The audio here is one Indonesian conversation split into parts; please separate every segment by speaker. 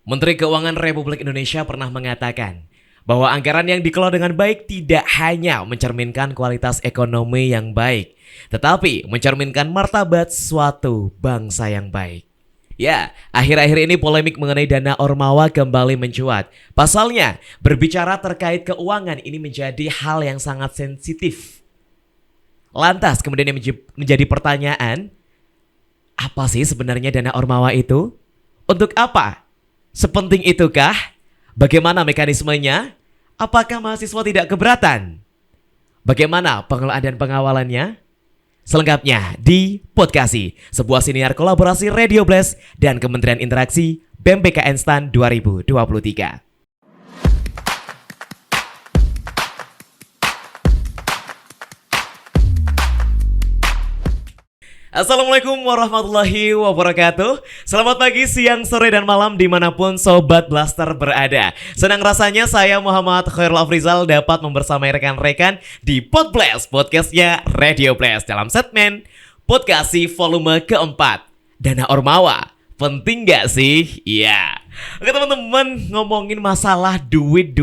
Speaker 1: Menteri Keuangan Republik Indonesia pernah mengatakan bahwa anggaran yang dikelola dengan baik tidak hanya mencerminkan kualitas ekonomi yang baik, tetapi mencerminkan martabat suatu bangsa yang baik. Ya, akhir-akhir ini polemik mengenai dana Ormawa kembali mencuat. Pasalnya, berbicara terkait keuangan ini menjadi hal yang sangat sensitif. Lantas kemudian yang menjadi pertanyaan, apa sih sebenarnya dana Ormawa itu? Untuk apa? Sepenting itukah? Bagaimana mekanismenya? Apakah mahasiswa tidak keberatan? Bagaimana pengelolaan dan pengawalannya? Selengkapnya di Podcasti, sebuah siniar kolaborasi Radio Blast dan Kementerian Interaksi BEM PKN STAN 2023. Assalamualaikum warahmatullahi wabarakatuh. Selamat pagi, siang, sore, dan malam dimanapun Sobat Blaster berada. Senang rasanya saya Muhammad Khairul Afrizal dapat membersamai rekan-rekan di Podblast, podcastnya Radio Blast dalam segmen Podcasti volume keempat. Dana Ormawa, penting gak sih? Iya. Oke teman-teman, ngomongin masalah duit.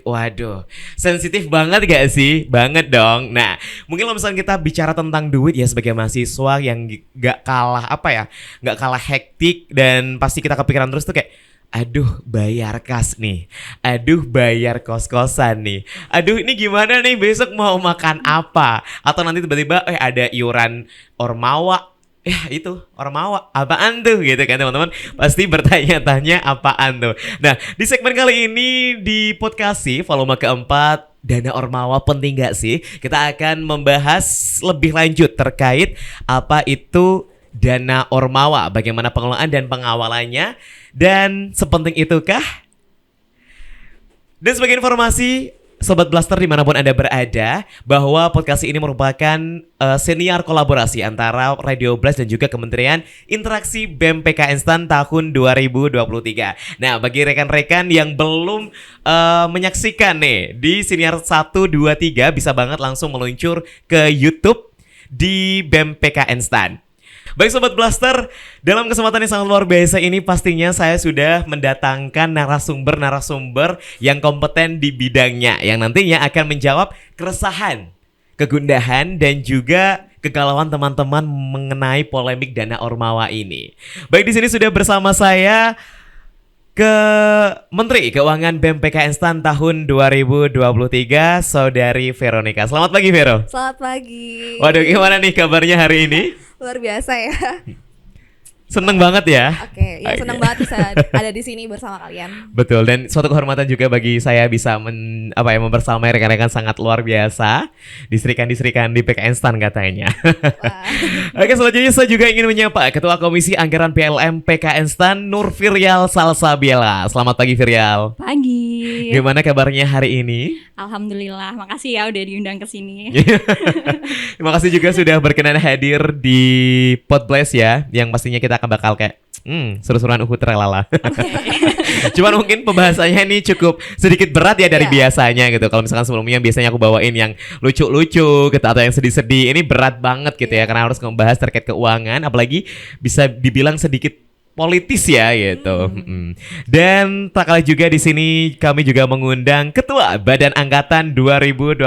Speaker 1: Waduh, sensitif banget gak sih? Banget dong. Nah, mungkin kalau misalnya kita bicara tentang duit ya sebagai mahasiswa yang gak kalah gak kalah hektik dan pasti kita kepikiran terus tuh kayak, aduh bayar kas nih, aduh bayar kos-kosan nih, aduh ini gimana nih besok mau makan apa? Atau nanti tiba-tiba ada iuran Ormawa. Ya itu Ormawa, apaan tuh gitu kan teman-teman. Pasti bertanya-tanya apaan tuh. Nah di segmen kali ini di Podcasti volume keempat, dana Ormawa penting gak sih? Kita akan membahas lebih lanjut terkait apa itu dana Ormawa, bagaimana pengelolaan dan pengawalannya, dan sepenting itukah? Dan sebagai informasi Sobat Blaster dimanapun Anda berada, bahwa podcast ini merupakan senior kolaborasi antara Radio Blast dan juga Kementerian Interaksi BEM PKN STAN tahun 2023. Nah, bagi rekan-rekan yang belum menyaksikan nih di senior 1, 2, 3 bisa banget langsung meluncur ke YouTube di BEM PKN STAN. Baik Sobat Blaster, dalam kesempatan yang sangat luar biasa ini pastinya saya sudah mendatangkan narasumber yang kompeten di bidangnya, yang nantinya akan menjawab keresahan, kegundahan, dan juga kegalauan teman-teman mengenai polemik dana Ormawa ini. Baik, di sini sudah bersama saya ke Menteri Keuangan BEM PKN STAN tahun 2023, Saudari Veronica. Selamat pagi, Vero.
Speaker 2: Selamat pagi.
Speaker 1: Waduh, gimana nih kabarnya hari ini?
Speaker 2: Luar biasa ya.
Speaker 1: Seneng banget ya.
Speaker 2: Oke, ya seneng banget bisa ada di sini bersama kalian.
Speaker 1: Betul, dan suatu kehormatan juga bagi saya bisa membersamai rekan-rekan sangat luar biasa. Diserikan di PKN STAN katanya. Oke, selanjutnya saya juga ingin menyapa Ketua Komisi Anggaran PLM PKN STAN Nur Firyal Salsabila. Selamat pagi Firyal.
Speaker 3: Pagi.
Speaker 1: Gimana kabarnya hari ini?
Speaker 3: Alhamdulillah, makasih ya udah diundang ke sini.
Speaker 1: Terima kasih juga sudah berkenan hadir di Podblast ya, yang pastinya kita akan bakal kayak seru-seruan tralala. Cuman mungkin pembahasannya ini cukup sedikit berat ya dari biasanya gitu. Kalau misalkan sebelumnya biasanya aku bawain yang lucu-lucu gitu, atau yang sedih-sedih, ini berat banget gitu ya, karena harus membahas terkait keuangan, apalagi bisa dibilang sedikit politis ya gitu. Dan tak kalah juga di sini kami juga mengundang Ketua Badan Angkatan 2021,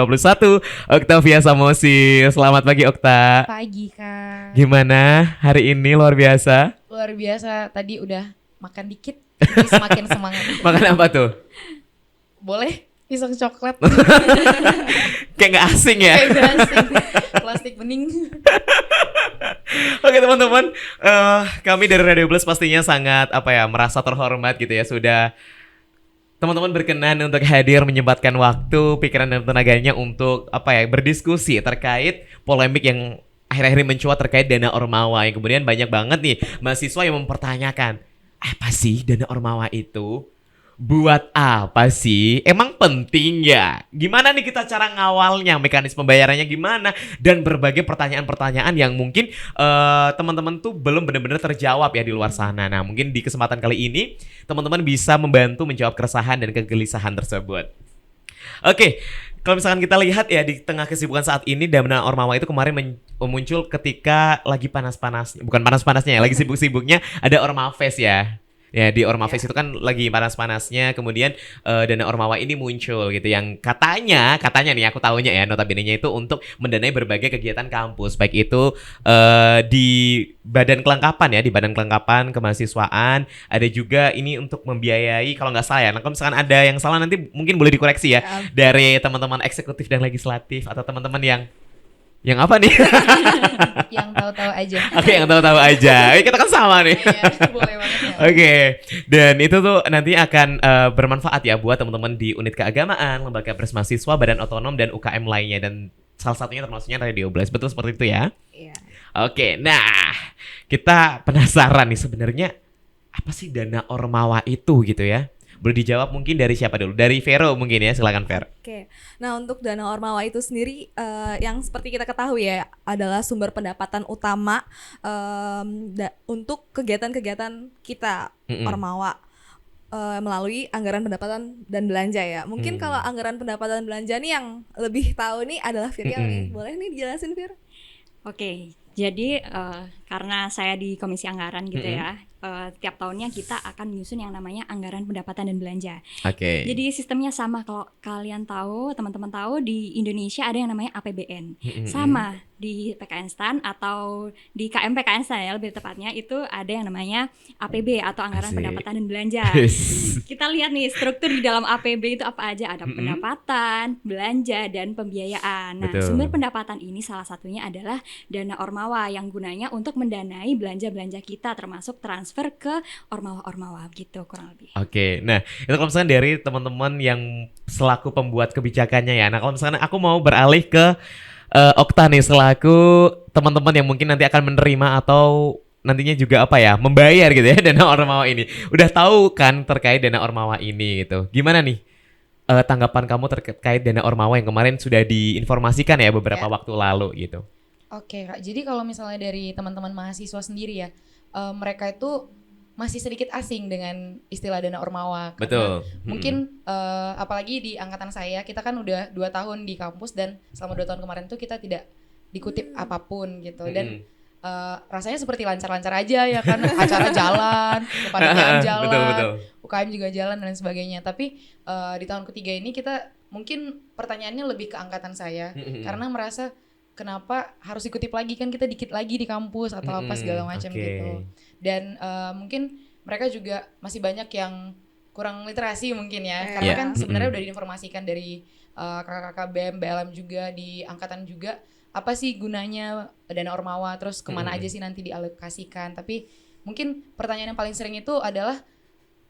Speaker 1: Oktavia Samosi. Selamat pagi Okta.
Speaker 4: Pagi Kak.
Speaker 1: Gimana hari ini? Luar biasa.
Speaker 4: Luar biasa, tadi udah makan dikit, jadi semakin semangat.
Speaker 1: Makan apa tuh?
Speaker 4: Boleh? Pisang coklat.
Speaker 1: Kayak gak asing ya.
Speaker 4: Kayak gak asing. Plastik bening.
Speaker 1: Oke teman-teman, kami dari Radio Blast pastinya sangat merasa terhormat gitu ya, sudah teman-teman berkenan untuk hadir, menyempatkan waktu, pikiran dan tenaganya untuk berdiskusi terkait polemik yang akhir-akhir ini mencuat terkait dana Ormawa, yang kemudian banyak banget nih mahasiswa yang mempertanyakan, apa sih dana Ormawa itu? Buat apa sih? Emang penting ya? Gimana nih kita cara ngawalnya? Mekanisme pembayarannya gimana? Dan berbagai pertanyaan-pertanyaan yang mungkin teman-teman tuh belum benar-benar terjawab ya di luar sana. Nah, mungkin di kesempatan kali ini teman-teman bisa membantu menjawab keresahan dan kegelisahan tersebut. Oke, kalau misalkan kita lihat ya di tengah kesibukan saat ini, dana Ormawa itu kemarin muncul ketika lagi panas-panasnya, bukan panas-panasnya ya, lagi sibuk-sibuknya ada Ormafest ya. Ya di Ormaves itu kan lagi panas-panasnya, kemudian dana Ormawa ini muncul gitu yang katanya nih aku tahunya ya notabene-nya itu untuk mendanai berbagai kegiatan kampus, baik itu di badan kelengkapan ya, di badan kelengkapan kemahasiswaan, ada juga ini untuk membiayai kalau nggak salah ya. Nah, kalau misalkan ada yang salah nanti mungkin boleh dikoreksi ya dari teman-teman eksekutif dan legislatif atau teman-teman yang apa nih?
Speaker 4: Yang tahu-tahu aja.
Speaker 1: Oke, yang tahu-tahu aja. Kita kan sama nih.
Speaker 4: Iya, boleh banget ya.
Speaker 1: Oke, dan itu tuh nanti akan bermanfaat ya buat teman-teman di unit keagamaan, lembaga pers mahasiswa, badan otonom dan UKM lainnya, dan salah satunya termasuknya Radio Blast. Betul seperti itu ya?
Speaker 2: Iya.
Speaker 1: Oke, nah kita penasaran nih sebenarnya apa sih dana Ormawa itu gitu ya? Boleh dijawab mungkin dari siapa dulu? Dari Vero mungkin ya, silakan Ver.
Speaker 2: Oke, nah untuk dana Ormawa itu sendiri yang seperti kita ketahui ya adalah sumber pendapatan utama untuk kegiatan-kegiatan kita Ormawa melalui anggaran pendapatan dan belanja ya. Mungkin kalau anggaran pendapatan belanja nih yang lebih tahu nih adalah Virial nih. Boleh nih dijelasin Vir?
Speaker 3: Oke, jadi karena saya di Komisi Anggaran gitu ya, tiap tahunnya kita akan menyusun yang namanya anggaran pendapatan dan belanja.
Speaker 1: Oke.
Speaker 3: Jadi sistemnya sama, kalau kalian tahu, teman-teman tahu di Indonesia ada yang namanya APBN. Sama di PKN STAN atau di KM PKN STAN ya lebih tepatnya, itu ada yang namanya APB atau anggaran
Speaker 1: Asik.
Speaker 3: pendapatan dan belanja. Kita lihat nih struktur di dalam APB itu apa aja, ada pendapatan, belanja, dan pembiayaan. Nah,
Speaker 1: Betul.
Speaker 3: sumber pendapatan ini salah satunya adalah dana Ormawa yang gunanya untuk mendanai belanja-belanja kita, termasuk transfer ke Ormawa-Ormawa gitu kurang lebih.
Speaker 1: Oke, nah itu kalau misalnya dari teman-teman yang selaku pembuat kebijakannya ya. Nah kalau misalnya aku mau beralih ke Okta nih selaku teman-teman yang mungkin nanti akan menerima atau nantinya juga apa ya, membayar gitu ya dana Ormawa ini. Udah tahu kan terkait dana Ormawa ini gitu. Gimana nih tanggapan kamu terkait dana Ormawa yang kemarin sudah diinformasikan ya beberapa waktu lalu gitu?
Speaker 4: Oke, Kak. Jadi kalau misalnya dari teman-teman mahasiswa sendiri ya, mereka itu masih sedikit asing dengan istilah dana Ormawa.
Speaker 1: Betul.
Speaker 4: Mungkin apalagi di angkatan saya, kita kan udah 2 tahun di kampus dan selama 2 tahun kemarin tuh kita tidak dikutip apapun gitu. Dan rasanya seperti lancar-lancar aja ya kan, acara jalan, kepanitiaan jalan,
Speaker 1: Betul.
Speaker 4: UKM juga jalan dan sebagainya. Tapi di tahun ketiga ini kita mungkin pertanyaannya lebih ke angkatan saya, karena merasa kenapa harus dikutip lagi, kan kita dikit lagi di kampus atau apa segala macam gitu. Dan mungkin mereka juga masih banyak yang kurang literasi mungkin ya, karena kan sebenarnya udah diinformasikan dari kakak-kakak BEM, BLM juga di angkatan juga, apa sih gunanya dana Ormawa, terus kemana aja sih nanti dialokasikan. Tapi mungkin pertanyaan yang paling sering itu adalah,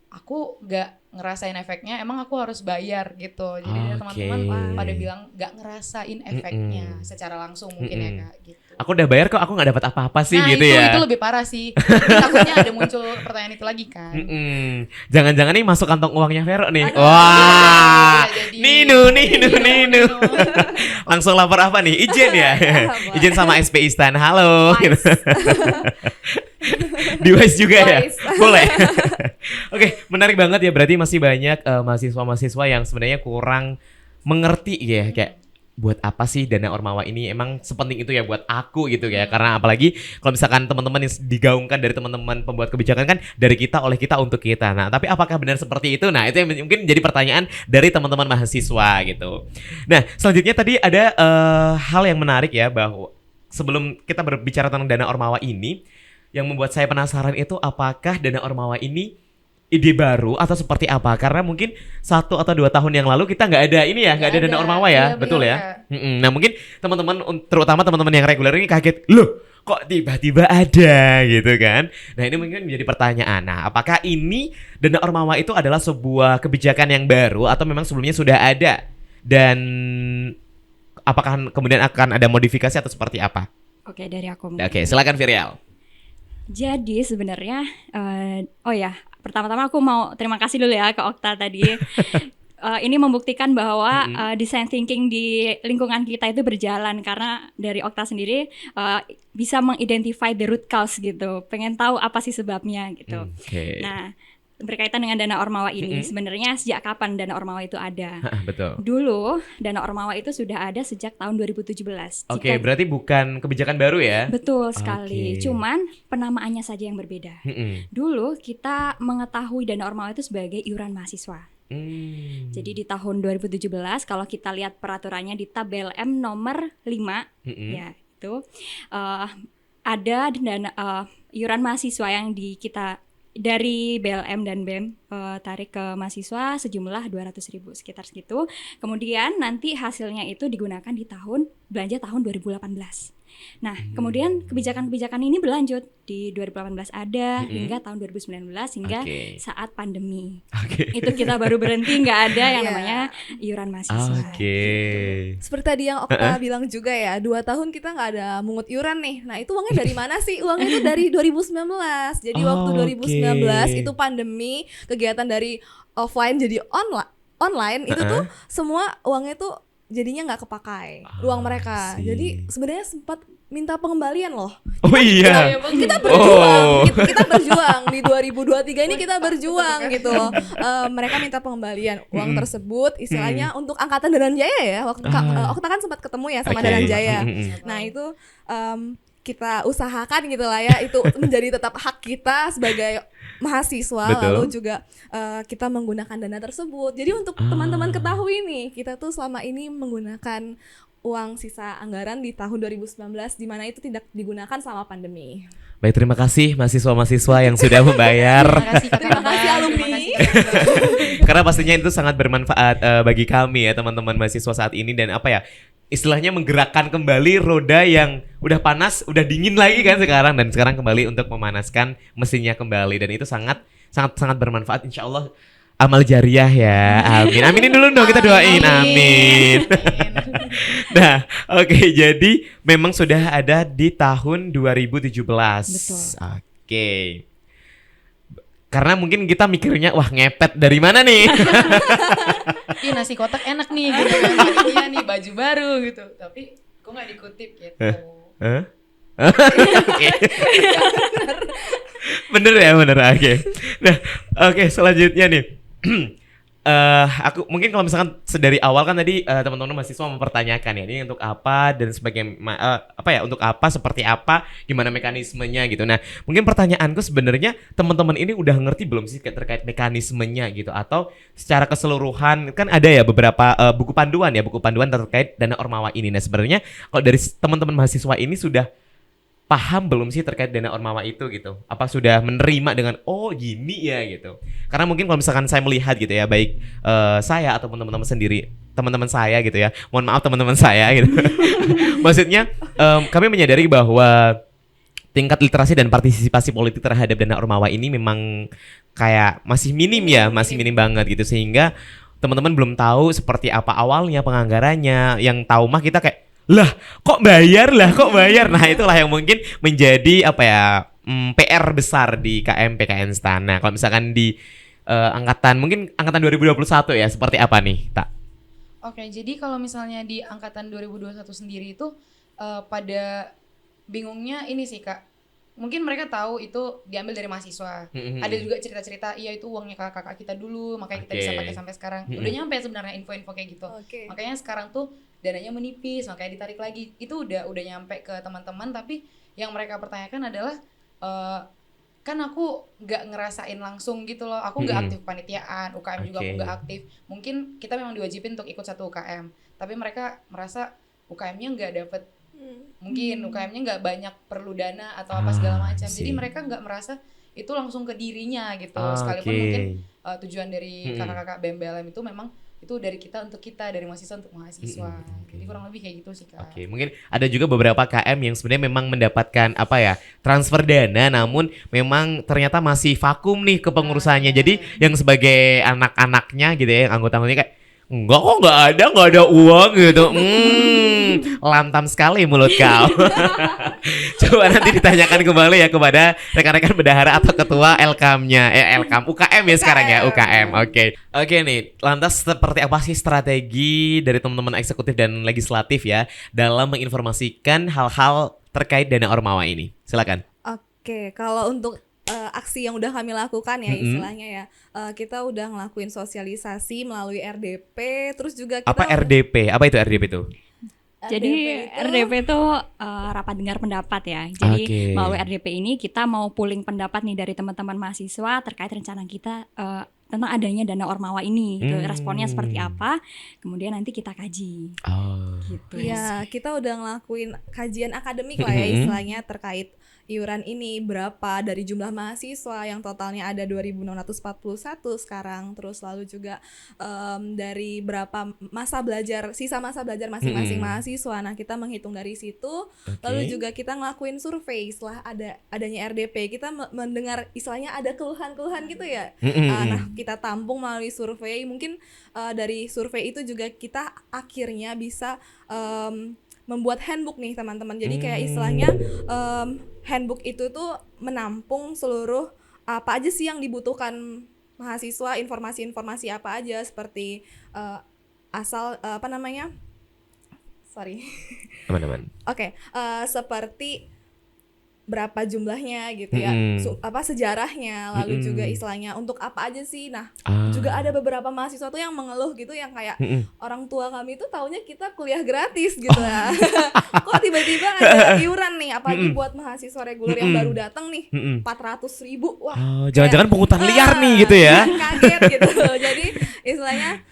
Speaker 4: aku gak ngerasain efeknya, emang aku harus bayar gitu. Jadi teman-teman pada bilang gak ngerasain efeknya secara langsung mungkin ya Kak gitu.
Speaker 1: Aku udah bayar kok, aku nggak dapat apa-apa sih
Speaker 4: Nah
Speaker 1: gitu ya.
Speaker 4: itu lebih parah sih. Takutnya ada muncul pertanyaan itu lagi kan.
Speaker 1: Jangan-jangan nih masuk kantong uangnya Vero nih.
Speaker 4: Aduh,
Speaker 1: Wah,
Speaker 4: bisa jadi.
Speaker 1: Ninu. Langsung lapor apa nih? Izin ya? Izin sama SPI Stan. Halo. Gitu. Di Wise juga ya?
Speaker 2: Wise.
Speaker 1: Boleh. Oke, menarik banget ya. Berarti masih banyak mahasiswa-mahasiswa yang sebenarnya kurang mengerti ya, kayak buat apa sih dana Ormawa ini, emang sepenting itu ya buat aku gitu ya. Karena apalagi kalau misalkan teman-teman yang digaungkan dari teman-teman pembuat kebijakan kan dari kita, oleh kita, untuk kita. Nah, tapi apakah benar seperti itu? Nah, itu yang mungkin jadi pertanyaan dari teman-teman mahasiswa gitu. Nah, selanjutnya tadi ada hal yang menarik ya, bahwa sebelum kita berbicara tentang dana Ormawa ini, yang membuat saya penasaran itu apakah dana Ormawa ini ide baru atau seperti apa? Karena mungkin 1 atau 2 tahun yang lalu kita nggak ada ini ya, nggak ada dana Ormawa ya,
Speaker 4: Iya,
Speaker 1: betul
Speaker 4: benar,
Speaker 1: ya? Nah mungkin teman-teman, terutama teman-teman yang reguler ini kaget, loh kok tiba-tiba ada gitu kan? Nah ini mungkin menjadi pertanyaan. Nah apakah ini dana Ormawa itu adalah sebuah kebijakan yang baru atau memang sebelumnya sudah ada? Dan apakah kemudian akan ada modifikasi atau seperti apa?
Speaker 3: Oke, dari aku mungkin.
Speaker 1: Oke, silakan Virial.
Speaker 3: Jadi sebenarnya, pertama-tama aku mau terima kasih dulu ya ke Okta tadi. Ini membuktikan bahwa design thinking di lingkungan kita itu berjalan, karena dari Okta sendiri bisa mengidentify the root cause gitu, pengen tahu apa sih sebabnya gitu.
Speaker 1: Oke.
Speaker 3: Nah, berkaitan dengan dana Ormawa ini. Sebenarnya sejak kapan dana Ormawa itu ada?
Speaker 1: Betul.
Speaker 3: Dulu dana Ormawa itu sudah ada sejak tahun 2017.
Speaker 1: Oke, berarti bukan kebijakan baru ya?
Speaker 3: Betul sekali.
Speaker 1: Oke.
Speaker 3: Cuman penamaannya saja yang berbeda. Dulu kita mengetahui dana Ormawa itu sebagai iuran mahasiswa. Jadi di tahun 2017 kalau kita lihat peraturannya di tabel M nomor 5 ya itu ada dana iuran mahasiswa yang kita dari BLM dan BEM tarik ke mahasiswa sejumlah 200.000 sekitar segitu. Kemudian nanti hasilnya itu digunakan di belanja tahun 2018. Nah, kemudian kebijakan-kebijakan ini berlanjut di 2018 ada hingga tahun 2019 hingga saat pandemi. Itu kita baru berhenti, nggak ada yang namanya iuran mahasiswa.
Speaker 2: Seperti tadi yang Okta bilang juga ya, 2 tahun kita nggak ada mungut iuran nih. Nah itu uangnya dari mana sih? Uangnya itu dari 2019. Jadi waktu 2019 itu pandemi, kegiatan dari offline jadi online itu tuh semua uangnya tuh jadinya nggak kepakai uang mereka. Jadi sebenarnya sempat minta pengembalian loh. Kita berjuang, kita berjuang di 2023 ini kita berjuang gitu loh. Mereka minta pengembalian uang tersebut, istilahnya untuk angkatan Danan Jaya ya. Waktu Okta kan sempat ketemu ya sama Danan Jaya. Nah itu kita usahakan gitu lah ya, itu menjadi tetap hak kita sebagai mahasiswa. Lalu juga kita menggunakan dana tersebut. Jadi untuk teman-teman ketahui nih, kita tuh selama ini menggunakan uang sisa anggaran di tahun 2019 di mana itu tidak digunakan selama pandemi.
Speaker 1: Baik, terima kasih mahasiswa-mahasiswa yang sudah membayar.
Speaker 2: Terima kasih alumni.
Speaker 1: Karena pastinya itu sangat bermanfaat bagi kami ya teman-teman mahasiswa saat ini, dan istilahnya menggerakkan kembali roda yang udah panas, udah dingin lagi kan sekarang, dan sekarang kembali untuk memanaskan mesinnya kembali, dan itu sangat bermanfaat, insya Allah. Amal jariah ya, amin. Aminin dulu dong, kita doain, amin. Nah, oke, jadi memang sudah ada di tahun 2017.
Speaker 3: Betul.
Speaker 1: Oke. Karena mungkin kita mikirnya, wah ngepet dari mana nih?
Speaker 4: Ih, nasi kotak enak nih gitu kan. Iya nih, baju baru gitu. Tapi kok nggak dikutip gitu.
Speaker 1: Oke. Bener ya, bener. Oke. Nah, oke, selanjutnya nih. Aku mungkin kalau misalkan dari awal kan tadi teman-teman mahasiswa mempertanyakan ya, ini untuk apa dan untuk apa, seperti apa, gimana mekanismenya gitu. Nah, mungkin pertanyaanku sebenarnya teman-teman ini udah ngerti belum sih terkait mekanismenya gitu, atau secara keseluruhan kan ada ya beberapa buku panduan terkait dana Ormawa ini. Nah, sebenarnya kalau dari teman-teman mahasiswa ini sudah paham belum sih terkait dana Ormawa itu gitu? Apa sudah menerima dengan oh gini ya gitu? Karena mungkin kalau misalkan saya melihat gitu ya, baik saya atau teman-teman saya gitu ya. Mohon maaf teman-teman saya gitu. Maksudnya kami menyadari bahwa tingkat literasi dan partisipasi politik terhadap dana Ormawa ini memang kayak masih minim banget gitu, sehingga teman-teman belum tahu seperti apa awalnya penganggarannya. Yang tahu mah kita kayak kok bayar. Nah, itulah yang mungkin menjadi PR besar di PKN STAN. Nah, kalau misalkan di angkatan 2021 ya, seperti apa nih, Tak?
Speaker 4: Oke, jadi kalau misalnya di angkatan 2021 sendiri itu pada bingungnya ini sih, Kak. Mungkin mereka tahu itu diambil dari mahasiswa. Ada juga cerita-cerita, iya itu uangnya kakak-kakak kita dulu, makanya kita bisa pakai sampai sekarang. Udah nyampe sebenarnya info-info kayak gitu. Makanya sekarang tuh dananya menipis, makanya ditarik lagi. Itu udah nyampe ke teman-teman, tapi yang mereka pertanyakan adalah kan aku nggak ngerasain langsung gitu loh. Aku nggak aktif panitiaan, UKM juga aku nggak aktif. Mungkin kita memang diwajibin untuk ikut satu UKM, tapi mereka merasa UKM-nya nggak dapet. Mungkin UKM-nya nggak banyak perlu dana atau apa segala macam. Jadi mereka nggak merasa itu langsung ke dirinya gitu. Sekalipun mungkin tujuan dari kakak-kakak BEM-BLM itu memang itu dari kita untuk kita, dari mahasiswa untuk mahasiswa. Jadi kurang lebih kayak gitu sih, Kak.
Speaker 1: Mungkin ada juga beberapa KM yang sebenarnya memang mendapatkan transfer dana, namun memang ternyata masih vakum nih kepengurusannya. Jadi yang sebagai anak-anaknya gitu ya, yang anggota-anggotanya kayak nggak ada uang gitu. Lantam sekali mulut kau. Coba nanti ditanyakan kembali ya kepada rekan-rekan bendahara atau ketua LKM-nya. UKM ya sekarang ya, UKM. Oke nih, lantas seperti apa sih strategi dari teman-teman eksekutif dan legislatif ya dalam menginformasikan hal-hal terkait dana Ormawa ini? Silakan.
Speaker 2: Oke, kalau untuk aksi yang udah kami lakukan ya istilahnya ya. Kita udah ngelakuin sosialisasi melalui RDP, terus juga kita
Speaker 1: Apa RDP? Apa itu RDP itu?
Speaker 3: Jadi
Speaker 2: itu-
Speaker 3: RDP itu rapat dengar pendapat ya. Jadi
Speaker 1: Oke.
Speaker 3: melalui RDP ini kita mau pooling pendapat nih dari teman-teman mahasiswa terkait rencana kita tentang adanya dana Ormawa ini. Gitu. Responnya seperti apa? Kemudian nanti kita kaji.
Speaker 1: Oh.
Speaker 3: Gitu.
Speaker 2: Iya, kita udah ngelakuin kajian akademik lah ya istilahnya terkait iuran ini berapa dari jumlah mahasiswa yang totalnya ada 2.641 sekarang, terus lalu juga dari berapa masa belajar, sisa masa belajar masing-masing mahasiswa. Nah, kita menghitung dari situ, lalu juga kita ngelakuin survei setelah adanya RDP. Kita mendengar istilahnya ada keluhan-keluhan gitu ya. Nah, kita tampung melalui survei. Mungkin dari survei itu juga kita akhirnya bisa membuat handbook nih teman-teman. Jadi kayak istilahnya handbook itu tuh menampung seluruh apa aja sih yang dibutuhkan mahasiswa, informasi-informasi apa aja seperti
Speaker 1: Aman-aman.
Speaker 2: Oke, seperti berapa jumlahnya gitu ya, sejarahnya, lalu juga istilahnya untuk apa aja sih. Nah, juga ada beberapa mahasiswa tuh yang mengeluh gitu, yang kayak orang tua kami tuh taunya kita kuliah gratis gitu lah. Kok tiba-tiba ada iuran nih, apalagi buat mahasiswa reguler yang baru datang nih, 400.000. Wah,
Speaker 1: Jangan-jangan pungutan liar nih gitu ya.
Speaker 2: kaget gitu. Jadi istilahnya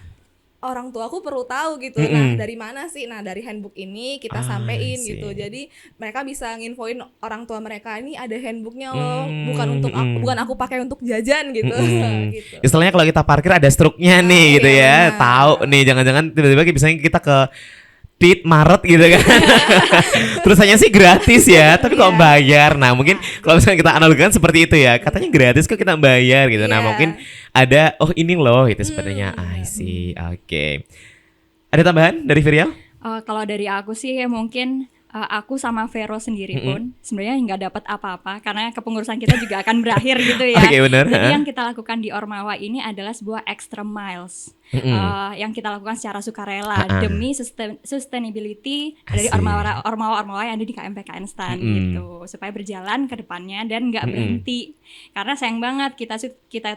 Speaker 2: orang tua aku perlu tahu gitu. Nah, dari mana sih? Nah, dari handbook ini kita sampein gitu. Jadi mereka bisa nginfoin orang tua mereka, ini ada handbooknya loh, bukan aku pakai untuk jajan gitu. Gitu.
Speaker 1: Istilahnya kalau kita parkir ada struknya nih gitu ya.
Speaker 2: benar.
Speaker 1: Tahu nih, jangan-jangan tiba-tiba misalnya kita ke Tit Maret gitu kan. Terus hanya sih gratis ya, tapi kok bayar. Nah, mungkin kalau misalnya kita analogikan seperti itu ya. Katanya gratis kok kita bayar gitu. Nah,
Speaker 2: Iya.
Speaker 1: mungkin ada ini loh itu sebenarnya. I see. Oke. Ada tambahan dari Virial?
Speaker 3: Kalau dari aku sih mungkin aku sama Vero sendiri pun sebenarnya nggak dapat apa-apa karena kepengurusan kita juga akan berakhir gitu ya.
Speaker 1: Oke, benar.
Speaker 3: Jadi yang kita lakukan di Ormawa ini adalah sebuah extra miles yang kita lakukan secara sukarela demi sustainability dari Ormawa yang ada di KMPKN STAN gitu, supaya berjalan ke depannya dan nggak berhenti. Karena sayang banget kita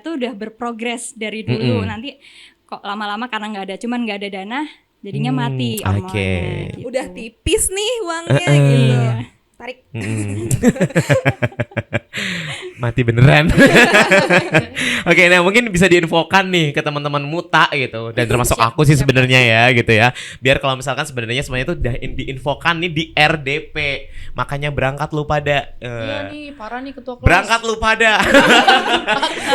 Speaker 3: itu udah berprogres dari dulu, nanti kok lama-lama karena nggak ada dana jadinya mati Ormawanya,
Speaker 1: Oke.
Speaker 3: gitu.
Speaker 2: Udah tipis nih uangnya gitu. Tarik.
Speaker 1: Mati beneran. Oke, nah mungkin bisa diinfokan nih ke teman-teman muta gitu, dan termasuk aku sih sebenarnya ya gitu ya. Biar kalau misalkan sebenarnya semuanya itu udah diinfokan nih di RDP. Makanya berangkat lu pada.
Speaker 4: Iya nih, parah nih ketua kelas.
Speaker 1: Berangkat lu pada.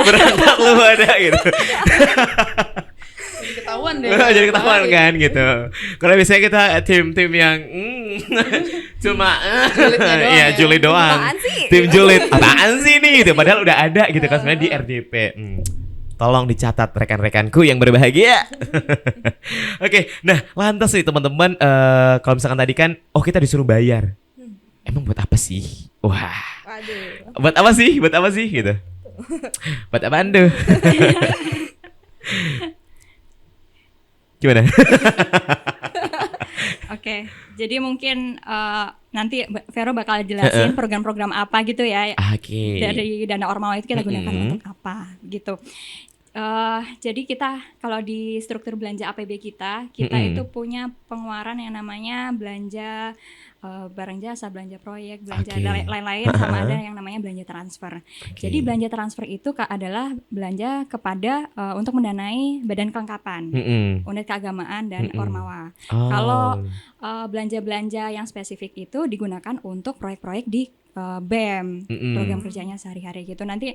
Speaker 1: Berangkat lu pada gitu.
Speaker 4: Jadi ketahuan deh.
Speaker 1: Jadi ketahuan kan gitu. Karena biasanya kita tim-tim yang cuma
Speaker 4: Julidnya doang
Speaker 1: ya
Speaker 4: ya.
Speaker 1: julid doang.
Speaker 2: Apaan sih?
Speaker 1: Tim julid. Apaan sih nih gitu. Padahal udah ada gitu kan sebenarnya di RDP. Tolong dicatat rekan-rekanku yang berbahagia. Oke, nah lantas nih teman-teman, kalau misalkan tadi kan kita disuruh bayar. Emang buat apa sih? Wah,
Speaker 2: Waduh.
Speaker 1: buat apa sih? Buat apa sih gitu? Buat apaan tuh? Gimana?
Speaker 3: Oke, jadi mungkin nanti Vero bakal jelasin program-program apa gitu ya
Speaker 1: Oke.
Speaker 3: dari dana Ormawa itu kita gunakan untuk apa gitu. Jadi kita kalau di struktur belanja APB kita itu punya pengeluaran yang namanya belanja barang jasa, belanja proyek, belanja
Speaker 1: Oke.
Speaker 3: lain-lain, sama ada yang namanya belanja transfer. Jadi belanja transfer itu adalah belanja kepada untuk mendanai badan kelengkapan, unit keagamaan dan Ormawa.
Speaker 1: Oh.
Speaker 3: Kalau belanja-belanja yang spesifik itu digunakan untuk proyek-proyek di BEM, program kerjanya sehari-hari gitu. Nanti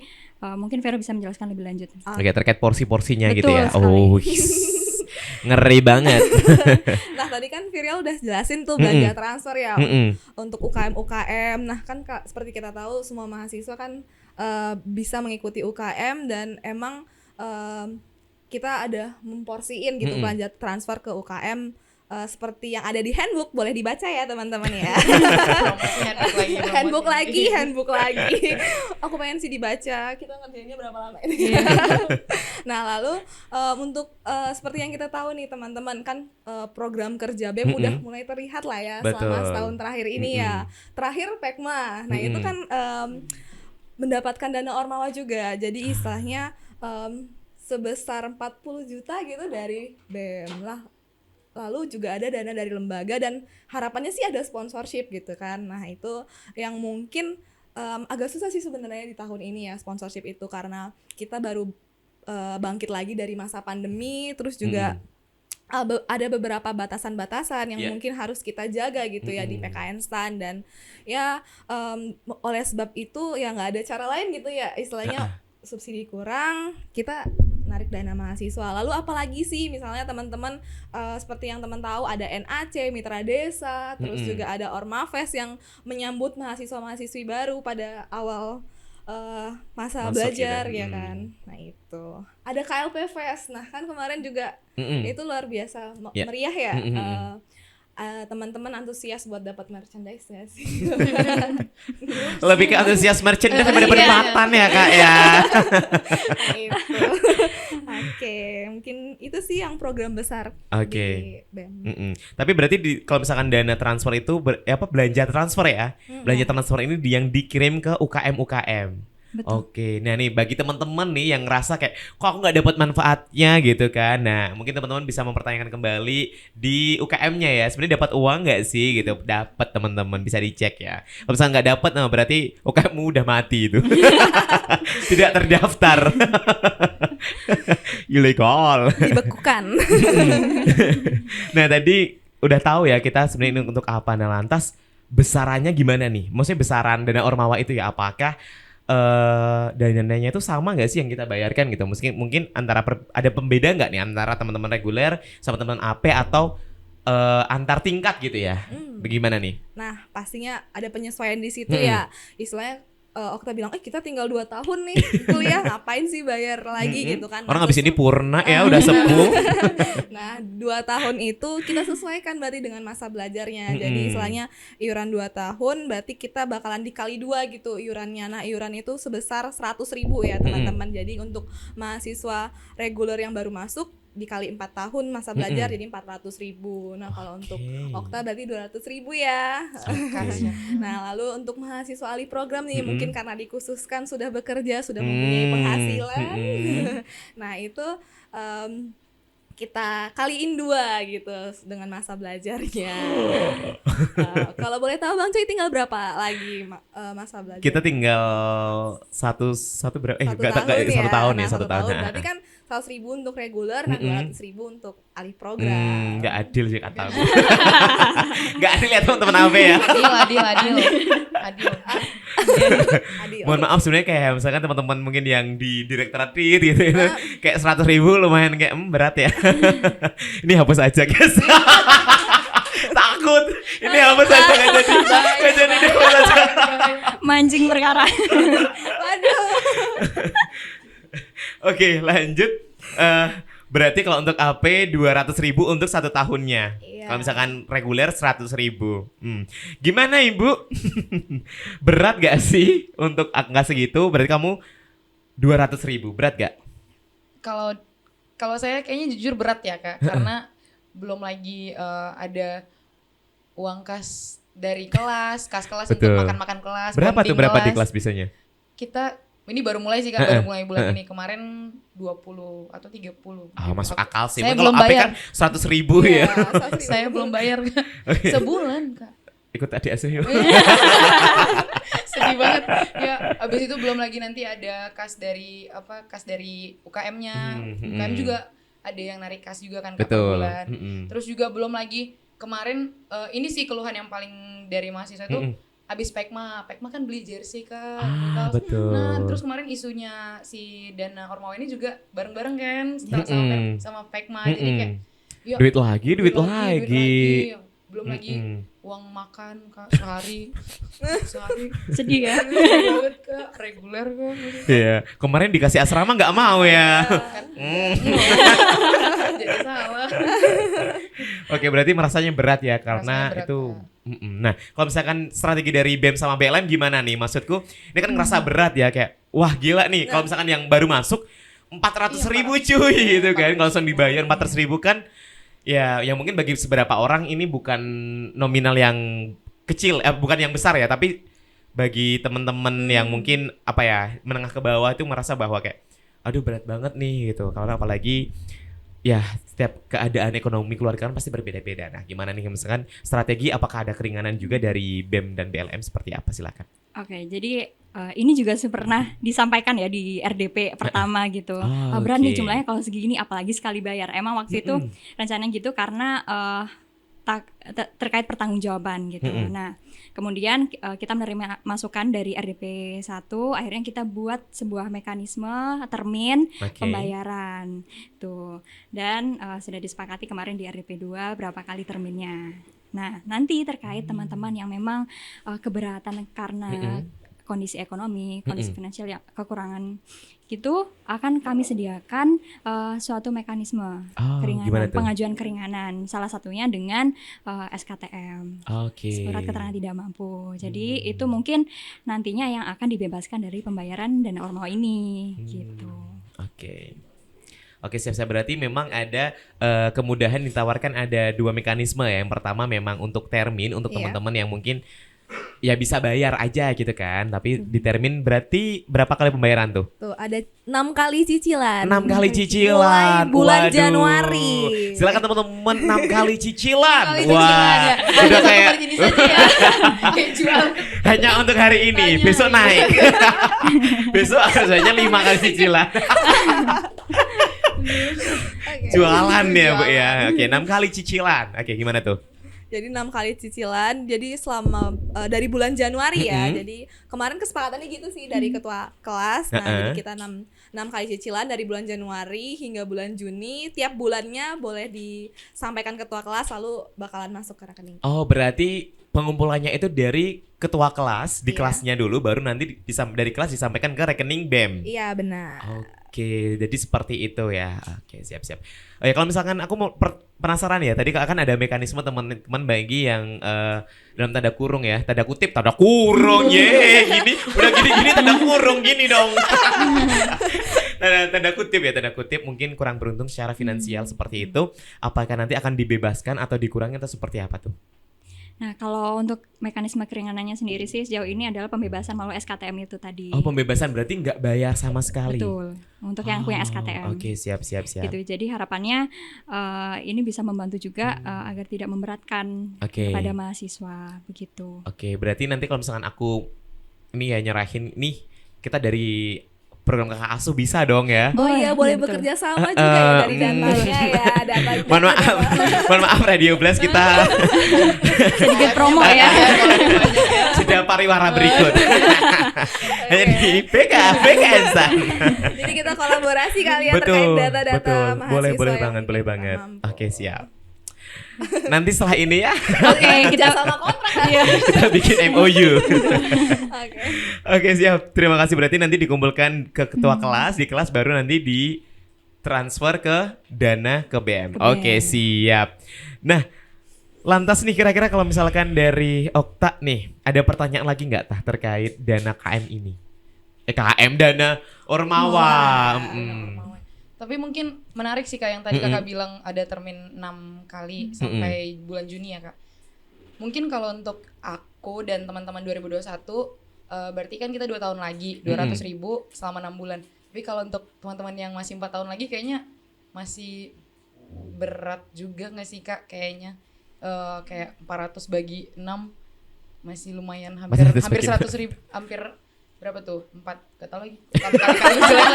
Speaker 3: mungkin Vero bisa menjelaskan lebih lanjut.
Speaker 1: Oke, terkait porsi-porsinya gitu
Speaker 3: Betul
Speaker 1: ya.
Speaker 3: sekali.
Speaker 1: Oh, ngeri banget.
Speaker 2: Nah, tadi kan Virial udah jelasin tuh belanja transfer ya untuk UKM. Nah, kan seperti kita tahu semua mahasiswa kan bisa mengikuti UKM, dan emang kita ada memporsiin gitu belanja transfer ke UKM seperti yang ada di handbook. Boleh dibaca ya teman-teman ya. handbook lagi. Aku pengen sih dibaca. Kita ngerjainnya berapa lama ini? Nah, lalu untuk seperti yang kita tahu nih teman-teman, kan program kerja BEM udah mulai terlihat lah ya selama
Speaker 1: Betul.
Speaker 2: setahun terakhir ini ya. Terakhir PEKMA. Nah, itu kan mendapatkan dana Ormawa juga. Jadi istilahnya sebesar 40 juta gitu dari BEM lah. Lalu juga ada dana dari lembaga dan harapannya sih ada sponsorship gitu kan. Nah itu yang mungkin agak susah sih sebenarnya di tahun ini ya sponsorship itu, karena kita baru bangkit lagi dari masa pandemi, terus juga ada beberapa batasan-batasan yang mungkin harus kita jaga gitu ya di PKN STAN, dan ya oleh sebab itu ya nggak ada cara lain gitu ya, istilahnya subsidi kurang, kita narik dana mahasiswa. Lalu apalagi sih misalnya teman-teman seperti yang teman tahu ada NAC, Mitra Desa, terus juga ada Ormafest yang menyambut mahasiswa-mahasiswi baru pada awal masa
Speaker 1: Masuk
Speaker 2: belajar
Speaker 1: ya
Speaker 2: ya kan. Nah itu ada KLP Fest. Nah kan kemarin juga itu luar biasa meriah ya. Teman-teman antusias buat dapat merchandise ya sih.
Speaker 1: Lebih ke antusias merchandise daripada penempatan ya Kak ya.
Speaker 2: Nah, itu. Oke, mungkin itu sih yang program besar di BEM.
Speaker 1: Tapi berarti kalau misalkan dana transfer itu belanja transfer ya. Belanja transfer ini yang dikirim ke UKM.
Speaker 3: Betul.
Speaker 1: Oke, nah nih bagi teman-teman nih yang ngerasa kayak kok aku nggak dapat manfaatnya gitu kan, nah mungkin teman-teman bisa mempertanyakan kembali di UKM-nya ya, sebenarnya dapat uang nggak sih gitu? Dapat teman-teman, bisa dicek ya. Kalau misalnya nggak dapat, nah berarti UKM-mu udah mati itu, tidak terdaftar, ilegal.
Speaker 2: Dibekukan.
Speaker 1: Nah tadi udah tahu ya kita sebenarnya ini untuk apa, nah lantas besarannya gimana nih? Maksudnya besaran dana Ormawa itu ya, apakah dananya itu sama nggak sih yang kita bayarkan gitu? Mungkin antara ada pembeda nggak nih antara teman-teman reguler sama teman AP atau antar tingkat gitu ya? Bagaimana nih?
Speaker 2: Nah pastinya ada penyesuaian di situ ya. Istilahnya Okta bilang, kita tinggal 2 tahun nih kuliah, ngapain sih bayar lagi gitu kan.
Speaker 1: Orang habis ini purna ya, udah sepuh.
Speaker 2: Nah 2 tahun itu kita sesuaikan berarti dengan masa belajarnya. Jadi istilahnya iuran 2 tahun berarti kita bakalan dikali 2 gitu iurannya. Nah iuran itu sebesar 100.000 ya teman-teman. Jadi untuk mahasiswa reguler yang baru masuk dikali 4 tahun masa belajar jadi 400.000. Nah kalau untuk Okta berarti 200.000 ya. Nah lalu untuk mahasiswa alih program nih mungkin karena dikhususkan sudah bekerja, sudah mempunyai penghasilan. Nah itu kita kaliin 2 gitu dengan masa belajarnya. Kalau boleh tahu Bang Cuy tinggal berapa lagi masa belajar?
Speaker 1: Kita tinggal satu berapa? Satu tahun.
Speaker 2: Berarti kan 100.000 untuk reguler, nah 200.000 untuk alih program.
Speaker 1: Nggak adil sih kata aku. Nggak adil ya teman-teman AP ya.
Speaker 2: Adil.
Speaker 1: Mohon maaf sebenarnya kayak misalkan teman-teman mungkin yang di direktorat gitu kayak 100.000 lumayan kayak berat ya. Ini hapus aja guys. Takut. Ini hapus aja nggak jadi ini hapus aja.
Speaker 3: Mancing perkara.
Speaker 2: Waduh.
Speaker 1: Oke lanjut. Berarti kalau untuk AP 200.000 untuk 1 tahunnya.
Speaker 2: Iya.
Speaker 1: Kalau misalkan reguler 100.000. Gimana Ibu? Berat gak sih untuk angka segitu? Berarti kamu 200.000. Berat gak?
Speaker 4: Kalau saya kayaknya jujur berat ya Kak, karena belum lagi ada uang kas dari kelas untuk makan-makan kelas.
Speaker 1: Berapa tuh
Speaker 4: kelas.
Speaker 1: di kelas biasanya?
Speaker 4: Kita ini baru mulai sih Kak, baru mulai bulan ini. Kemarin 20 atau 30.
Speaker 1: Masuk akal sih.
Speaker 4: Saya
Speaker 1: Kalau
Speaker 4: belum
Speaker 1: AP
Speaker 4: bayar.
Speaker 1: kan 100.000 ya.
Speaker 4: Saya belum bayar Kak. Sebulan Kak.
Speaker 1: Ikut adik asuh yuk.
Speaker 4: Sedih banget. Ya, abis itu belum lagi nanti ada kas dari UKM-nya. UKM juga ada yang narik kas juga kan per bulan. Terus juga belum lagi kemarin ini sih keluhan yang paling dari mahasiswa itu abis Pekma kan beli jersey kan.
Speaker 1: Betul.
Speaker 4: Nah, terus kemarin isunya si dana Ormawa ini juga bareng-bareng kan sama Pekma. Jadi kayak
Speaker 1: duit lagi.
Speaker 4: Belum lagi uang makan Kak sehari.
Speaker 3: Sedih ya.
Speaker 4: Banget Kak, reguler Kak.
Speaker 1: Iya, kemarin dikasih asrama nggak mau ya.
Speaker 4: Jadi salah.
Speaker 1: Oke, berarti merasanya berat ya karena
Speaker 4: Berat,
Speaker 1: itu. Nah, kalau misalkan strategi dari BEM sama BLM gimana nih? Maksudku, ini kan ngerasa berat ya kayak, wah gila nih. Kalau misalkan yang baru masuk 400.000 cuy gitu kan, kalau langsung dibayar 400.000 kan. Ya, yang mungkin bagi beberapa orang ini bukan nominal yang kecil, bukan yang besar ya, tapi bagi teman-teman yang mungkin apa ya menengah ke bawah itu merasa bahwa kayak aduh berat banget nih gitu. Karena apalagi ya setiap keadaan ekonomi keluarga kan pasti berbeda-beda. Nah, gimana nih misalkan strategi apakah ada keringanan juga dari BEM dan BLM seperti apa silakan.
Speaker 3: Oke, jadi ini juga pernah disampaikan ya di RDP pertama gitu. Berat nih
Speaker 1: oke.
Speaker 3: jumlahnya kalau segini apalagi sekali bayar. Emang waktu itu rencananya gitu karena terkait pertanggungjawaban gitu. Nah, kemudian kita menerima masukan dari RDP 1, akhirnya kita buat sebuah mekanisme termin pembayaran tuh. Dan sudah disepakati kemarin di RDP 2 berapa kali terminnya. Nah, nanti terkait teman-teman yang memang keberatan karena kondisi ekonomi, kondisi finansial yang kekurangan gitu, akan kami sediakan suatu mekanisme keringanan, pengajuan keringanan. Salah satunya dengan SKTM, surat keterangan tidak mampu. Jadi itu mungkin nantinya yang akan dibebaskan dari pembayaran dana ormawa ini, gitu.
Speaker 1: Oke, siap-siap. Berarti memang ada kemudahan ditawarkan ada 2 mekanisme ya. Yang pertama memang untuk termin untuk teman-teman yang mungkin ya bisa bayar aja gitu kan. Tapi di termin berarti berapa kali pembayaran tuh?
Speaker 2: Tuh ada 6 kali cicilan.
Speaker 1: 6 kali cicilan.
Speaker 2: Mulai bulan
Speaker 1: Waduh.
Speaker 2: Januari.
Speaker 1: Silakan teman-teman 6 kali cicilan.
Speaker 4: Ya.
Speaker 1: Udah kayak
Speaker 4: gini saja ya. Kayak jual.
Speaker 1: hanya untuk hari ini. Besok naik. Besok harganya 5 kali cicilan. Jualan ya Bu ya. Oke, 6 kali cicilan. Oke, gimana tuh?
Speaker 2: Jadi 6 kali cicilan. Jadi selama dari bulan Januari ya. Jadi kemarin kesepakatannya gitu sih dari ketua kelas. Nah, jadi kita 6 kali cicilan dari bulan Januari hingga bulan Juni. Tiap bulannya boleh disampaikan ketua kelas lalu bakalan masuk ke rekening.
Speaker 1: Oh, berarti pengumpulannya itu dari ketua kelas di kelasnya dulu baru nanti dari kelas disampaikan ke rekening BEM.
Speaker 2: Iya, benar.
Speaker 1: Oke, jadi seperti itu ya. Oke, siap-siap. Oh ya, kalau misalkan aku mau penasaran ya, tadi kan ada mekanisme teman-teman bagi yang dalam tanda kurung ya, tanda kurung, gini, udah gini tanda kurung gini dong. tanda kutip mungkin kurang beruntung secara finansial seperti itu. Apakah nanti akan dibebaskan atau dikurangi atau seperti apa tuh?
Speaker 3: Nah, kalau untuk mekanisme keringanannya sendiri sih sejauh ini adalah pembebasan melalui SKTM itu tadi.
Speaker 1: Oh, pembebasan berarti nggak bayar sama sekali.
Speaker 3: Betul. Untuk yang punya SKTM.
Speaker 1: Oke, siap.
Speaker 3: Gitu. Jadi harapannya ini bisa membantu juga agar tidak memberatkan kepada mahasiswa begitu.
Speaker 1: Oke, berarti nanti kalau misalkan aku ini ya nyerahin nih kita dari program kakak asuh bisa dong ya.
Speaker 2: Oh iya, boleh bekerja sama juga ya dari datanya ya. Datanya.
Speaker 1: Mohon maaf Radio Blast kita
Speaker 3: sedikit promo ya.
Speaker 1: sudah pariwara berikut. Hanya di PKN-san.
Speaker 2: Jadi kita kolaborasi kali ya terkait data-data mahasiswa.
Speaker 1: Boleh banget. Oke, siap. Nanti setelah ini ya
Speaker 2: kita sama kontrak ya.
Speaker 1: kita bikin MOU.
Speaker 2: Oke.
Speaker 1: Oke, siap. Terima kasih. Berarti nanti dikumpulkan ke ketua kelas, di kelas baru nanti ditransfer ke dana ke BM. Oke, siap. Nah, lantas nih kira-kira kalau misalkan dari Okta nih, ada pertanyaan lagi nggak Tah terkait dana KM ini? KM dana Ormawa.
Speaker 4: Tapi mungkin menarik sih Kak yang tadi Kakak bilang ada termin 6 kali sampai bulan Juni ya Kak. Mungkin kalau untuk aku dan teman-teman 2021 berarti kan kita 2 tahun lagi 200.000 selama 6 bulan. Tapi kalau untuk teman-teman yang masih 4 tahun lagi kayaknya masih berat juga gak sih Kak kayaknya. Kayak 400 bagi 6 masih lumayan hampir 100.000, hampir berapa tuh? 4, gak tau lagi. Kali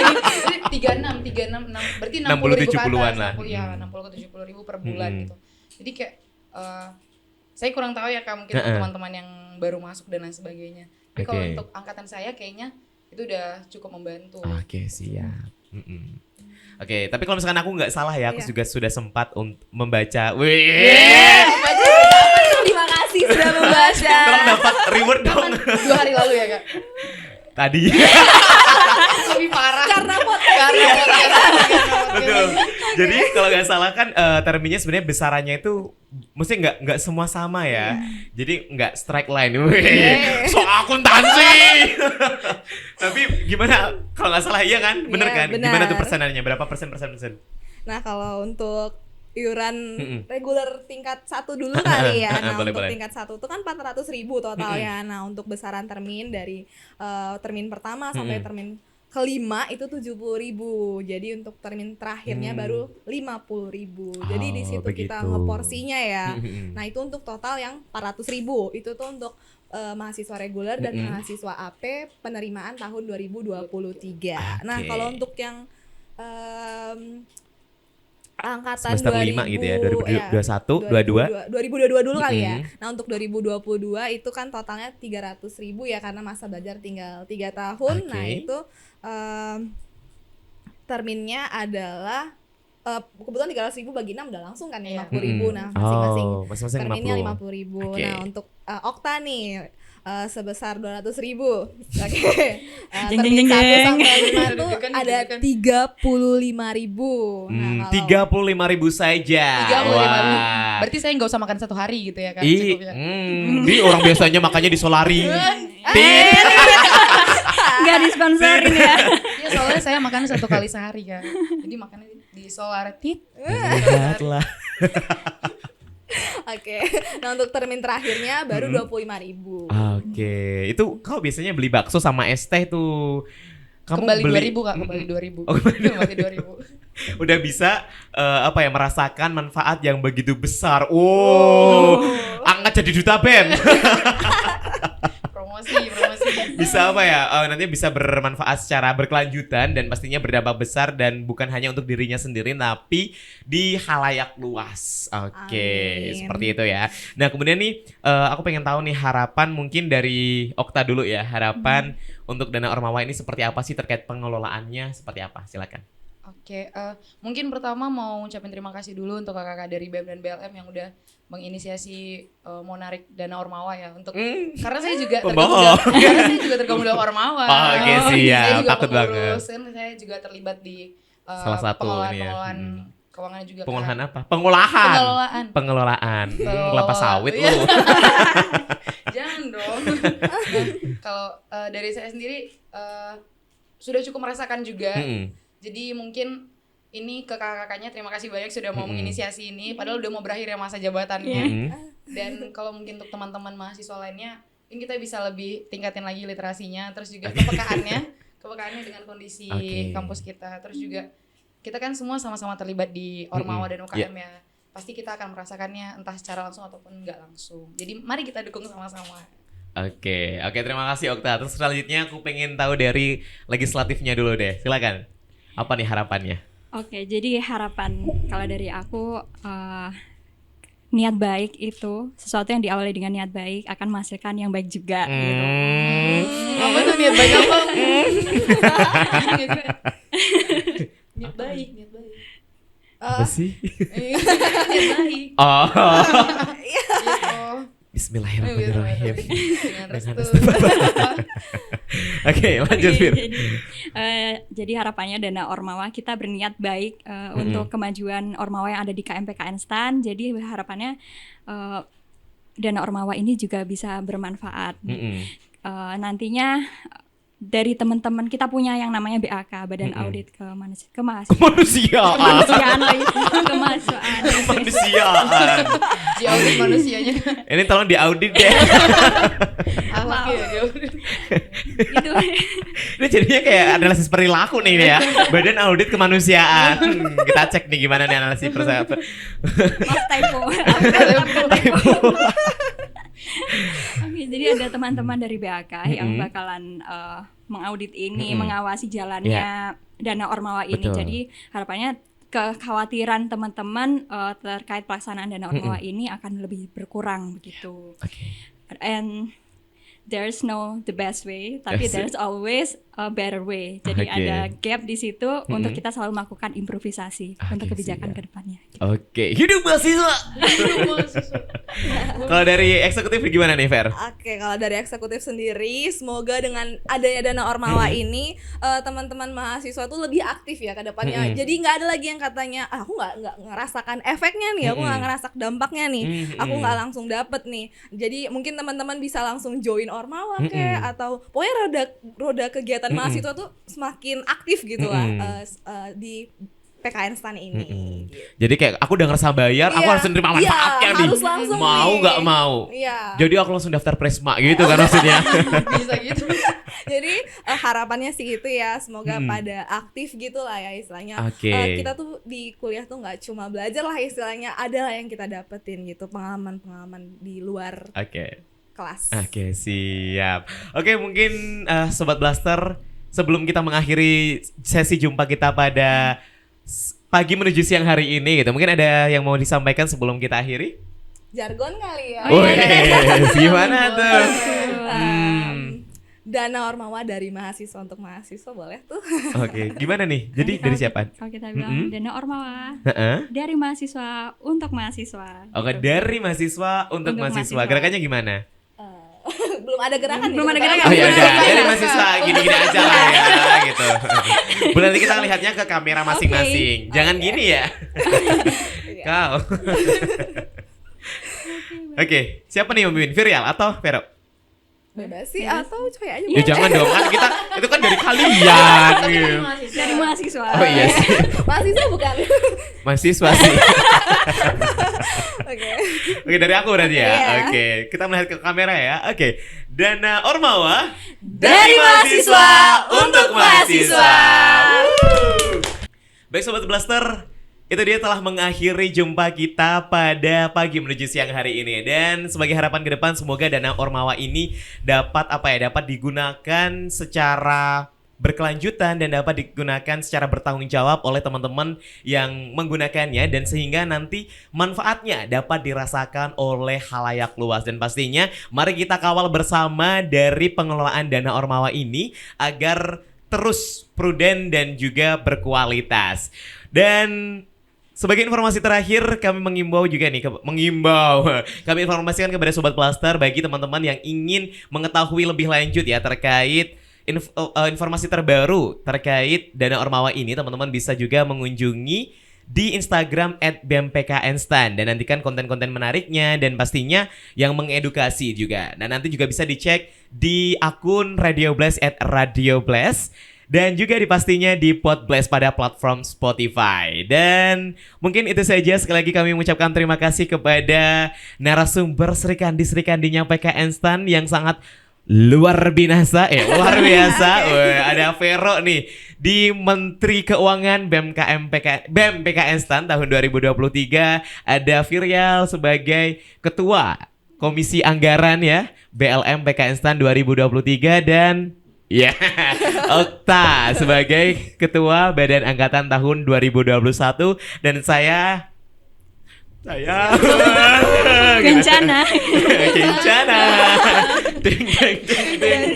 Speaker 4: lagi. Jadi 36, 6, berarti 60.000 ke atas. Iya, 60 ke 70.000 per bulan gitu. Jadi kayak saya kurang tahu ya Kak mungkin teman-teman yang baru masuk dan lain sebagainya. Tapi kalau untuk angkatan saya kayaknya itu udah cukup membantu.
Speaker 1: Oke, siap. Oke, tapi kalau misalkan aku nggak salah ya, aku juga sudah sempat membaca.
Speaker 2: Terima kasih sudah membaca.
Speaker 1: Tolong dapat reward dong.
Speaker 4: 2 hari lalu ya Kak.
Speaker 1: Tadi.
Speaker 4: Lebih parah.
Speaker 2: Karena potensi.
Speaker 1: Betul. Jadi kalau nggak salah kan terminnya sebenarnya besarannya itu mesti nggak semua sama ya. Jadi nggak strike line. So akuntansi. Tapi gimana kalau nggak salah iya kan? Bener kan?
Speaker 2: Benar.
Speaker 1: Gimana tuh persenannya? Berapa persen?
Speaker 2: Nah, kalau untuk iuran reguler tingkat 1 dulu kali ya. Nah,
Speaker 1: Boleh,
Speaker 2: untuk
Speaker 1: boleh.
Speaker 2: tingkat 1 itu kan 400.000 totalnya. Nah, untuk besaran termin dari termin pertama sampai termin kelima itu 70.000. Jadi untuk termin terakhirnya baru 50.000. Jadi di
Speaker 1: Oh,
Speaker 2: situ kita
Speaker 1: begitu.
Speaker 2: ngeporsinya ya. Nah, itu untuk total yang 400.000. Itu tuh untuk mahasiswa reguler dan mahasiswa AP penerimaan tahun 2023. Nah,
Speaker 1: Oke.
Speaker 2: kalau untuk yang angkatan
Speaker 1: Semester
Speaker 2: 2000
Speaker 1: 5 gitu ya, 2021,
Speaker 2: 2022 dulu kali ya. Nah, untuk 2022 itu kan totalnya 300.000 ya karena masa belajar tinggal 3 tahun.
Speaker 1: Oke.
Speaker 2: Nah, itu terminnya adalah kebetulan 300.000 bagi 6 udah langsung kan ya, 50.000. Nah, masing-masing
Speaker 1: Oh, masing-masing
Speaker 2: terminnya
Speaker 1: 50.
Speaker 2: 50.000.
Speaker 1: Oke.
Speaker 2: Nah, untuk Okta nih sebesar 200.000. Oke.
Speaker 3: Jeng,
Speaker 2: Termin
Speaker 3: jeng,
Speaker 2: 1
Speaker 3: jeng.
Speaker 2: sampai 5 tuh
Speaker 4: Deg-degan,
Speaker 2: ada
Speaker 4: deg-degan.
Speaker 2: 35.000. Nah, kalau
Speaker 1: 35.000 saja.
Speaker 4: 35.000.
Speaker 1: Wah.
Speaker 4: Berarti saya nggak usah makan 1 hari gitu ya kan?
Speaker 1: Ih,
Speaker 4: cukupnya.
Speaker 1: di orang biasanya makannya di Solari. Tit.
Speaker 3: Nggak disponsorin ya.
Speaker 4: Iya, soalnya saya makan 1 kali sehari kan. Jadi makannya di Solaretit.
Speaker 1: Lihatlah.
Speaker 2: Oke. Nah, untuk termin terakhirnya baru 25.000.
Speaker 1: Oke, itu kau biasanya beli bakso sama es teh tuh. Kamu
Speaker 4: Kembali
Speaker 1: beli
Speaker 4: 2.000 Kak, kembali 2.000.
Speaker 1: Oh, kembali
Speaker 4: Kembali 2.000.
Speaker 1: udah bisa merasakan manfaat yang begitu besar. Oh, angkat jadi duta BEM.
Speaker 4: Promosi.
Speaker 1: Bisa nanti bisa bermanfaat secara berkelanjutan dan pastinya berdampak besar dan bukan hanya untuk dirinya sendiri tapi di halayak luas. Oke,
Speaker 2: Amin.
Speaker 1: seperti itu ya. Nah, kemudian nih aku pengen tahu nih harapan mungkin dari Okta dulu ya. Harapan untuk Dana Ormawa ini seperti apa sih, terkait pengelolaannya seperti apa? Silakan.
Speaker 4: Oke, mungkin pertama mau ucapin terima kasih dulu untuk kakak-kakak dari BEM dan BLM yang udah menginisiasi mau narik Dana Ormawa ya untuk karena saya juga
Speaker 1: Pembohong.
Speaker 4: tergabung dalam Ormawa.
Speaker 1: Oh, oke, siap.
Speaker 4: Saya juga
Speaker 1: Patut
Speaker 4: pengurus, kan saya juga terlibat di
Speaker 1: Salah satu ini ya.
Speaker 4: pengelolaan keuangan juga.
Speaker 1: Pengolahan
Speaker 4: Kak.
Speaker 1: apa? Pengolahan.
Speaker 4: Pengelolaan.
Speaker 1: Kelapa sawit
Speaker 4: Iya.
Speaker 1: lu.
Speaker 4: Jangan dong. Kalau dari saya sendiri sudah cukup merasakan juga. Jadi mungkin ini ke kakak-kakaknya terima kasih banyak sudah mau menginisiasi ini. Padahal udah mau berakhir ya masa jabatannya. Dan kalau mungkin untuk teman-teman mahasiswa lainnya, ini kita bisa lebih tingkatin lagi literasinya. Terus juga kepekaannya dengan kondisi kampus kita. Terus juga kita kan semua sama-sama terlibat di Ormawa dan UKM ya. Pasti kita akan merasakannya entah secara langsung ataupun enggak langsung. Jadi mari kita dukung sama-sama.
Speaker 1: Oke, terima kasih Okta. Terus selanjutnya aku pengen tahu dari legislatifnya dulu deh. Silakan. Apa nih harapannya?
Speaker 3: Oke, jadi harapan kalau dari aku niat baik itu sesuatu yang diawali dengan niat baik akan menghasilkan yang baik juga gitu.
Speaker 4: Apa tuh niat baik apa? Niat baik.
Speaker 1: Apa sih?
Speaker 4: Niat baik.
Speaker 1: Oh.
Speaker 4: Gitu.
Speaker 1: Bismillahirrahmanirrahim.
Speaker 4: Dengan restu.
Speaker 1: Oke, lanjut
Speaker 3: Oke,
Speaker 1: Fir.
Speaker 3: jadi harapannya Dana Ormawa kita berniat baik untuk kemajuan Ormawa yang ada di KMPKN STAN. Jadi harapannya Dana Ormawa ini juga bisa bermanfaat. Nantinya dari teman-teman kita punya yang namanya BAK, Badan Audit Kemahasiswaan.
Speaker 1: Kemanusiaan.
Speaker 3: Kemanusiaan.
Speaker 4: Di audit manusianya.
Speaker 1: Ini tolong diaudit deh.
Speaker 4: Apa ya di audit?
Speaker 3: Gitu.
Speaker 1: Ini jadinya kayak analisis perilaku nih ya. Badan Audit Kemanusiaan. Kita cek nih gimana nih analisis perilaku.
Speaker 3: Maaf, typo. Oke, jadi ada teman-teman dari BAK yang bakalan mengaudit ini, mengawasi jalannya Dana Ormawa ini.
Speaker 1: Betul.
Speaker 3: Jadi harapannya kekhawatiran teman-teman terkait pelaksanaan Dana Ormawa ini akan lebih berkurang begitu. And there's no the best way, tapi there's always a better way. Jadi ada gap di situ untuk kita selalu melakukan improvisasi untuk kebijakan ke depannya.
Speaker 1: Oke, hidup mahasiswa. Kalau dari eksekutif gimana nih, Fer?
Speaker 2: Oke, kalau dari eksekutif sendiri, semoga dengan adanya Dana Ormawa ini teman-teman mahasiswa tuh lebih aktif ya ke depannya. Jadi nggak ada lagi yang katanya, aku nggak ngerasakan efeknya nih, aku nggak ngerasak dampaknya nih, aku nggak langsung dapet nih. Jadi mungkin teman-teman bisa langsung join Ormawa atau pokoknya roda kegiatan mahasiswa tuh semakin aktif gitu lah di PKN STAN ini. Gitu.
Speaker 1: Jadi kayak aku udah ngerasa bayar, aku
Speaker 2: Iya,
Speaker 1: harus menerima manfaatnya nih.
Speaker 2: harus langsung
Speaker 1: Mau
Speaker 2: nih.
Speaker 1: nggak mau.
Speaker 2: Iya.
Speaker 1: Jadi aku langsung daftar Presma gitu kan maksudnya.
Speaker 4: Bisa gitu.
Speaker 2: Jadi harapannya sih itu ya, semoga
Speaker 1: Hmm.
Speaker 2: pada aktif gitu lah ya istilahnya.
Speaker 1: Oke.
Speaker 2: Kita tuh di kuliah tuh nggak cuma belajar lah istilahnya, ada lah yang kita dapetin gitu, pengalaman-pengalaman di luar
Speaker 1: Oke.
Speaker 2: kelas.
Speaker 1: Oke, siap. Oke, mungkin Sobat Blaster, sebelum kita mengakhiri sesi jumpa kita pada pagi menuju siang hari ini gitu, mungkin ada yang mau disampaikan sebelum kita akhiri?
Speaker 2: Jargon kali ya.
Speaker 1: Wih, gimana tuh?
Speaker 2: Dana Ormawa dari mahasiswa untuk mahasiswa boleh tuh.
Speaker 1: Oke, gimana nih? Jadi dari siapa?
Speaker 3: Kalau kita bilang dana Ormawa
Speaker 1: Heeh.
Speaker 3: dari mahasiswa untuk mahasiswa.
Speaker 1: Oke,
Speaker 3: gitu.
Speaker 1: dari mahasiswa untuk
Speaker 3: Untuk
Speaker 1: mahasiswa.
Speaker 3: mahasiswa.
Speaker 1: Gerakannya gimana?
Speaker 2: Belum ada gerakan nih.
Speaker 3: Belum ada gerakan.
Speaker 1: Oh ya udah,
Speaker 2: Belum
Speaker 1: dari
Speaker 2: ada.
Speaker 1: mahasiswa gini-gini aja lah ya gitu. Bu, nanti kita lihatnya ke kamera masing-masing. Jangan gini ya. Kau. Oke, siapa nih yang memimpin? Viryal atau Vero?
Speaker 2: Bebas sih atau coy aja.
Speaker 1: Ya jangan dong, kan kita itu kan dari kalian gitu.
Speaker 3: Dari mahasiswa.
Speaker 1: Oh iya sih,
Speaker 2: Mahasiswa bukan.
Speaker 1: mahasiswa sih.
Speaker 2: Oke.
Speaker 1: Oke, dari aku berarti ya.
Speaker 2: Iya.
Speaker 1: Oke, kita melihat ke kamera ya. Oke, Dana Ormawa
Speaker 2: Dari mahasiswa untuk mahasiswa.
Speaker 1: Wuh. Baik Sobat Blaster, itu dia telah mengakhiri jumpa kita pada pagi menuju siang hari ini. Dan sebagai harapan ke depan, semoga Dana Ormawa ini dapat dapat digunakan secara berkelanjutan dan dapat digunakan secara bertanggung jawab oleh teman-teman yang menggunakannya, dan sehingga nanti manfaatnya dapat dirasakan oleh khalayak luas. Dan pastinya mari kita kawal bersama dari pengelolaan Dana Ormawa ini agar terus prudent dan juga berkualitas. Dan sebagai informasi terakhir, kami mengimbau juga nih, kami informasikan kepada Sobat Blaster bagi teman-teman yang ingin mengetahui lebih lanjut ya terkait informasi terbaru terkait Dana Ormawa ini, teman-teman bisa juga mengunjungi di Instagram @bmpknstan dan nantikan konten-konten menariknya dan pastinya yang mengedukasi juga. Dan nanti juga bisa dicek di akun Radio Blast @radioblast. Dan juga pastinya di Podblast pada platform Spotify. Dan mungkin itu saja. Sekali lagi kami mengucapkan terima kasih kepada narasumber Srikandinya PKN Stan yang sangat luar biasa. Luar biasa. Ada Vero nih di Menteri Keuangan BEM PKN Stan tahun 2023. Ada Viryal sebagai Ketua Komisi Anggaran ya BLM PKN Stan 2023 dan ya, Okta sebagai Ketua Badan Angkatan tahun 2021 dan saya
Speaker 3: Kencana.
Speaker 1: Kencana. Ding ding ding ding.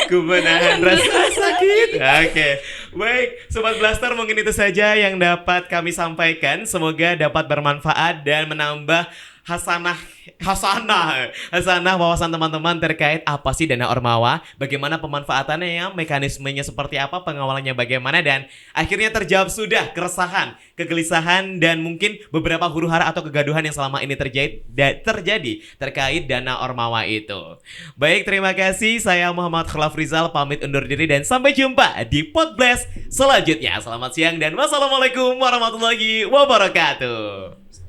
Speaker 1: Ku menahan rasa sakit. Oke. Baik, Sobat Blaster, mungkin itu saja yang dapat kami sampaikan. Semoga dapat bermanfaat dan menambah hasanah wawasan teman-teman terkait apa sih Dana Ormawa, bagaimana pemanfaatannya ya, mekanismenya seperti apa, pengawalannya bagaimana, dan akhirnya terjawab sudah keresahan, kegelisahan, dan mungkin beberapa huru-hara atau kegaduhan yang selama ini terjadi terkait Dana Ormawa itu. Baik, terima kasih. Saya Muhammad Khalaf Rizal pamit undur diri dan sampai jumpa di Podblast selanjutnya. Selamat siang dan wassalamualaikum warahmatullahi wabarakatuh.